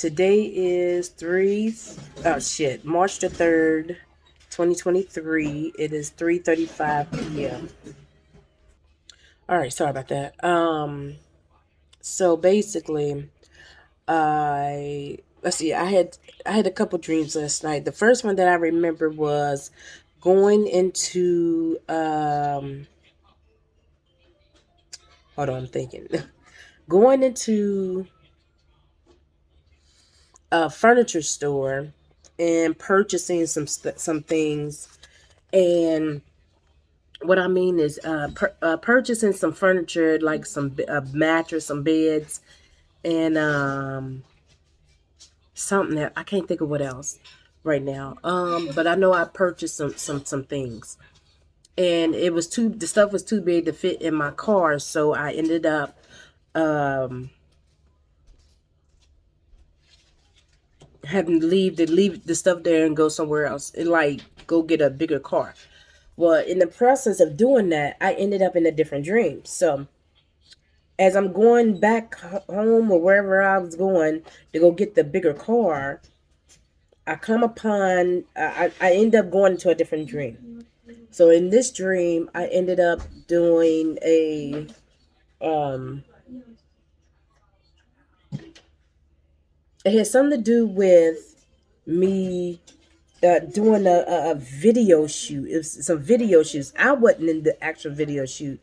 Today is March the 3rd, 2023. It is 3:35 p.m. All right, sorry about that. So basically, I let's see. I had a couple dreams last night. The first one that I remember was going into hold on, I'm thinking. Going into a furniture store and purchasing some things. And what I mean is purchasing some furniture, like a mattress, some beds, and something that I can't think of what else right now. But I know I purchased some things, and the stuff was too big to fit in my car, so I ended up um, having to leave the stuff there and go somewhere else, and like go get a bigger car. Well, in the process of doing that, I ended up in a different dream. So as I'm going back home or wherever I was going to go get the bigger car, I come upon, I end up going into a different dream. So in this dream, I ended up doing um, it had something to do with me doing a video shoot. It was some video shoots. I wasn't in the actual video shoot,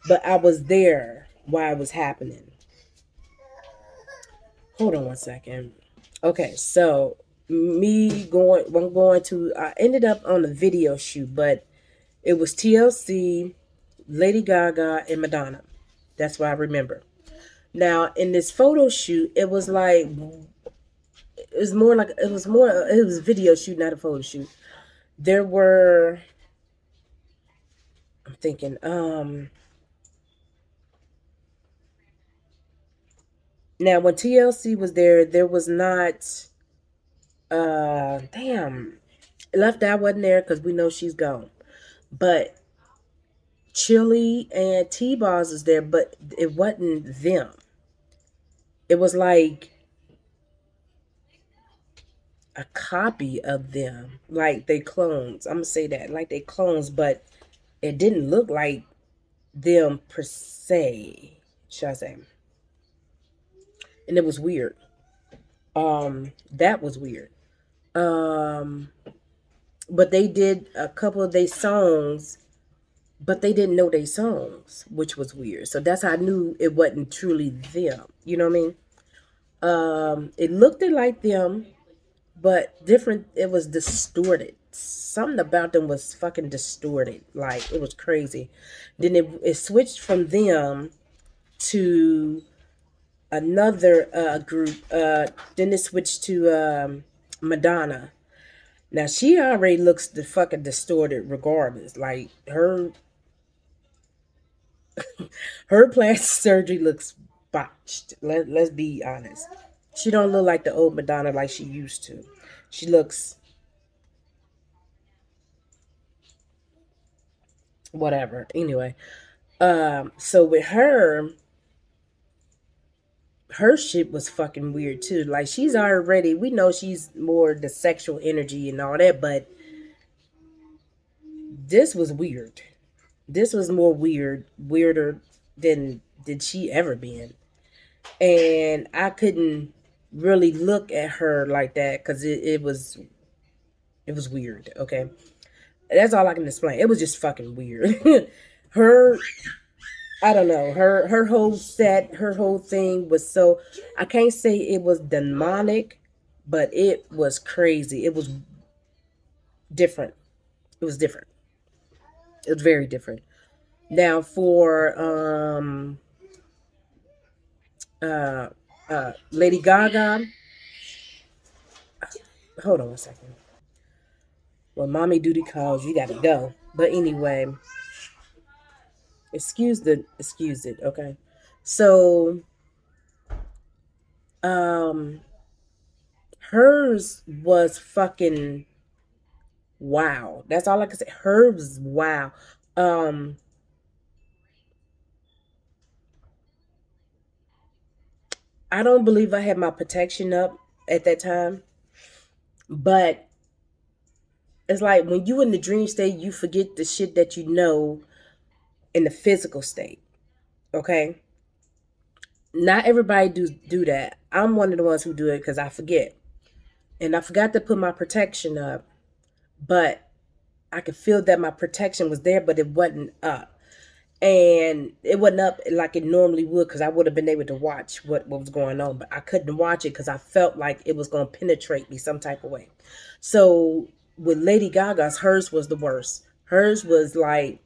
but I was there while it was happening. Hold on one second. Okay, so I ended up on a video shoot, but it was TLC, Lady Gaga, and Madonna. That's what I remember. Now, in this photo shoot, it was a video shoot, not a photo shoot. There were, I'm thinking, now when TLC was there, there was not, damn, Left Eye wasn't there because we know she's gone. But Chili and T-Boz is there, but it wasn't them. It was like a copy of them, like they clones. I'm gonna say that, like they clones, but it didn't look like them per se, should I say? And it was weird. That was weird. Um, but they did a couple of their songs, but they didn't know their songs, which was weird. So that's how I knew it wasn't truly them. You know what I mean? It looked like them, but different. It was distorted. Something about them was fucking distorted. Like it was crazy. Then it switched from them to another group. Then it switched to Madonna. Now she already looks the fucking distorted regardless. Like her plastic surgery looks botched. Let's be honest. She don't look like the old Madonna like she used to. She looks whatever. Anyway, so with her shit was fucking weird too. Like she's already, we know she's more the sexual energy and all that, but this was weird. This was more weirder than she ever been. And I couldn't really look at her like that because it was weird. Okay, that's all I can explain. It was just fucking weird. her I don't know. Her whole set, her whole thing was so, I can't say it was demonic, but it was crazy. It was different. It was different. It was very different. Now for uh Lady Gaga, hold on a second. Well, mommy duty calls, you gotta go. But anyway, excuse it, okay? So um hers was fucking wow. That's all I can say. Hers, wow. Um, I don't believe I had my protection up. at that time. But it's like when you in the dream state, you forget the shit that you know in the physical state. Okay, not everybody do that. I'm one of the ones who do it because I forget, and I forgot to put my protection up, but I could feel that my protection was there, but it wasn't up. And it wasn't up like it normally would because I would have been able to watch what was going on, but I couldn't watch it because I felt like it was going to penetrate me some type of way. So with Lady Gaga's, hers was the worst. Hers was like,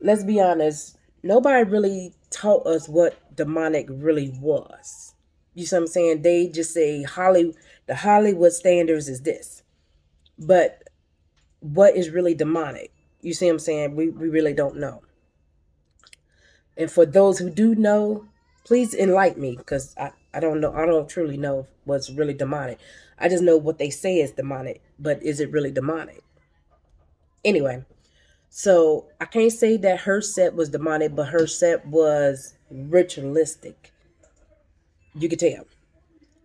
let's be honest, nobody really taught us what demonic really was. You see what I'm saying? They just say the Hollywood standards is this. But what is really demonic? You see what I'm saying? We really don't know. And for those who do know, please enlighten me because I don't know. I don't truly know what's really demonic. I just know what they say is demonic, but is it really demonic? Anyway, so I can't say that her set was demonic, but her set was ritualistic. You could tell.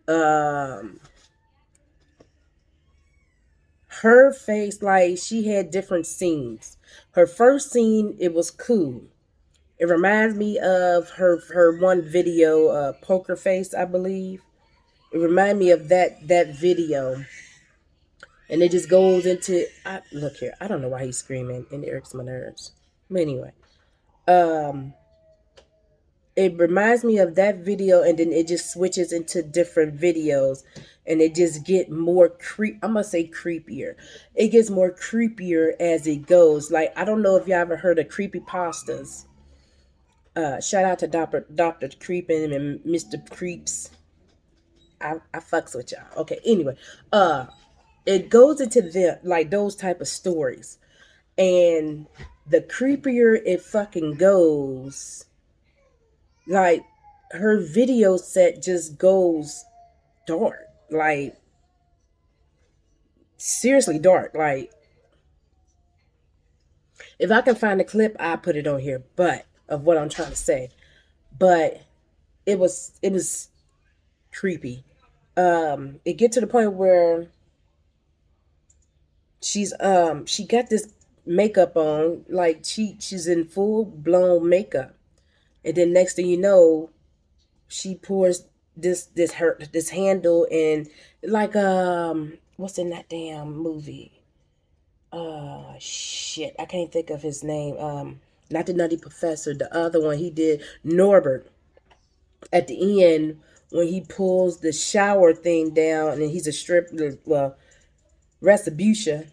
Um, her face, like she had different scenes. Her first scene, it was cool. It reminds me of her one video, Poker Face, I believe. It reminds me of that video, and it just goes into. Look here, I don't know why he's screaming, and it irks my nerves. But anyway, um, it reminds me of that video, and then it just switches into different videos, and it just get more I'm gonna say creepier. It gets more creepier as it goes. Like I don't know if y'all ever heard of creepy pastas. Shout out to Doctor Creepin and Mr. Creeps. I fucks with y'all. Okay, anyway, it goes into the like those type of stories, and the creepier it fucking goes, like her video set just goes dark, like seriously dark. Like if I can find a clip, I put it on here, but of what I'm trying to say. But it was creepy. It get to the point where she got this makeup on, like she's in full blown makeup, and then next thing you know, she pours this handle, and like what's in that damn movie? Shit, I can't think of his name. Not the Nutty Professor, the other one he did, Norbert. At the end, when he pulls the shower thing down, and he's a strip. Well, Retribution.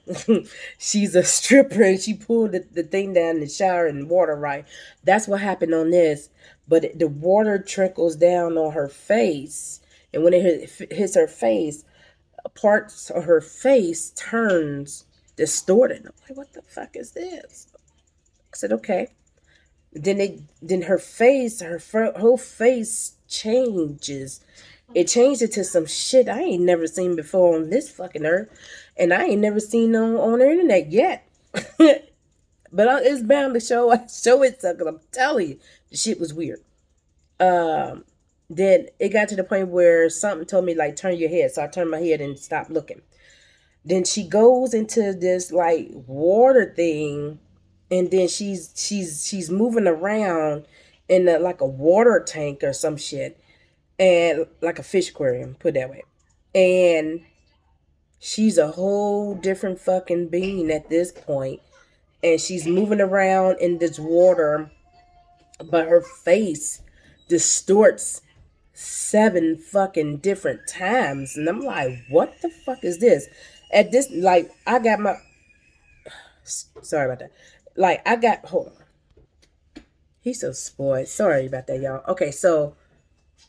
She's a stripper, and she pulled the thing down in the shower and water, right? That's what happened on this. But the water trickles down on her face. And when it hits her face, parts of her face turns distorted. I'm like, what the fuck is this? I said, okay. Then her face, her whole face changes. It changed it to some shit I ain't never seen before on this fucking earth, and I ain't never seen on the internet yet. But it's bound to show itself because I'm telling you, the shit was weird. Um, then it got to the point where something told me like turn your head, so I turned my head and stopped looking. Then she goes into this like water thing, and then she's moving around in like a water tank or some shit, and like a fish aquarium, put it that way. And she's a whole different fucking being at this point, and she's moving around in this water, but her face distorts 7 fucking different times, and I'm like, what the fuck is this? At this, like, I got my sorry about that. Like, I got hold on. He's so spoiled. Sorry about that, y'all. Okay, so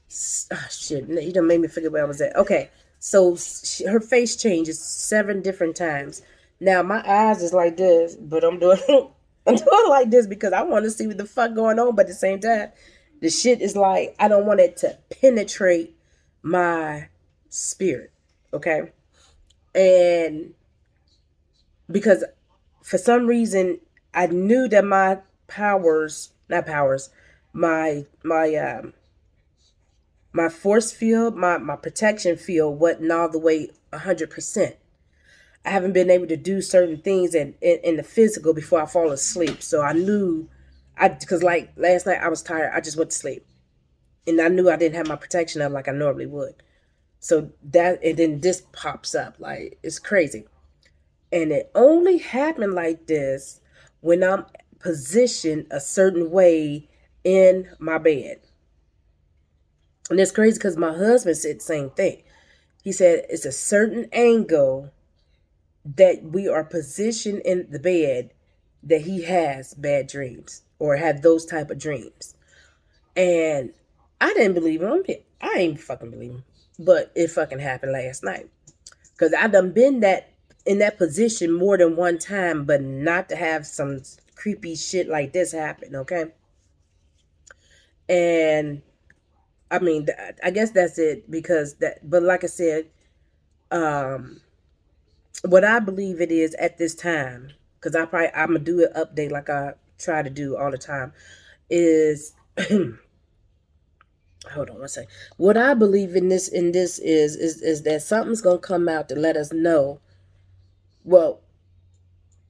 shit, you done made me forget where I was at. Okay, so her face changes 7 different times. Now my eyes is like this, but I'm doing I'm doing like this because I want to see what the fuck going on. But at the same time, the shit is like I don't want it to penetrate my spirit. Okay, and because for some reason I knew that not powers, my My force field, my protection field wasn't all the way 100%. I haven't been able to do certain things in the physical before I fall asleep. So I knew, because like last night I was tired. I just went to sleep, and I knew I didn't have my protection up like I normally would. So that, and then this pops up, like it's crazy. And it only happened like this when I'm positioned a certain way in my bed. And it's crazy because my husband said the same thing. He said it's a certain angle that we are positioned in the bed that he has bad dreams or had those type of dreams. And I didn't believe him. I ain't fucking believe him. But it fucking happened last night. Because I done been in that position more than one time, but not to have some creepy shit like this happen, okay? And I mean, I guess that's it, because that, but like I said, um, what I believe it is at this time, because I'm gonna do an update like I try to do all the time, is hold on one second. What I believe in this is that something's gonna come out to let us know. Well,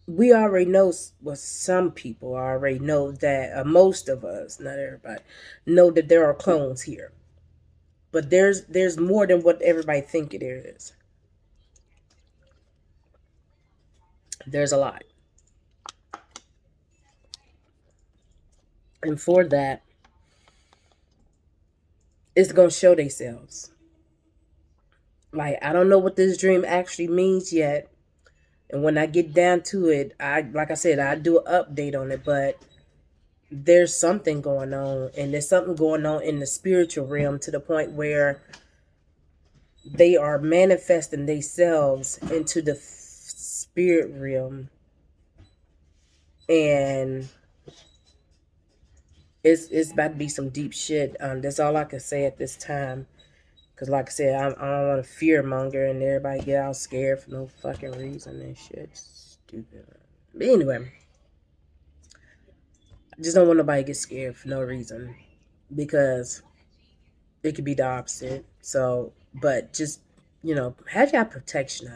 we already know. Well, some people already know that, most of us, not everybody, know that there are clones here. But there's more than what everybody think it is. There's a lot, and for that, it's gonna show themselves. Like, I don't know what this dream actually means yet. And when I get down to it, like I said, I do an update on it, but there's something going on, and there's something going on in the spiritual realm to the point where they are manifesting themselves into the spirit realm, and it's about to be some deep shit. That's all I can say at this time. Cause like I said, I don't want to fear monger and everybody get all scared for no fucking reason and shit. Stupid. But anyway, I just don't want nobody to get scared for no reason, because it could be the opposite. So, but just, have your protection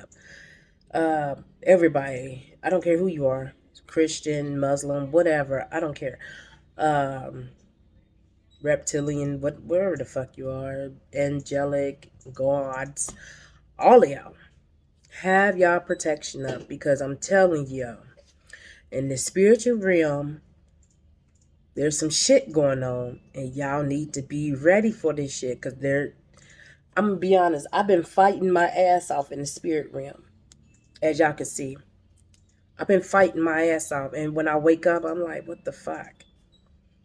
up. Everybody, I don't care who you are, Christian, Muslim, whatever, I don't care. Um, Reptilian, wherever the fuck you are, angelic, gods, all of y'all, have y'all protection up, because I'm telling y'all, in the spiritual realm, there's some shit going on, and y'all need to be ready for this shit, because I'm gonna be honest, I've been fighting my ass off in the spirit realm, as y'all can see. I've been fighting my ass off, and when I wake up, I'm like, what the fuck?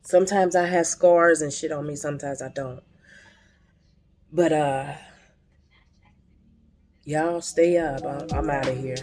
Sometimes I have scars and shit on me, sometimes I don't. But y'all stay up. I'm out of here.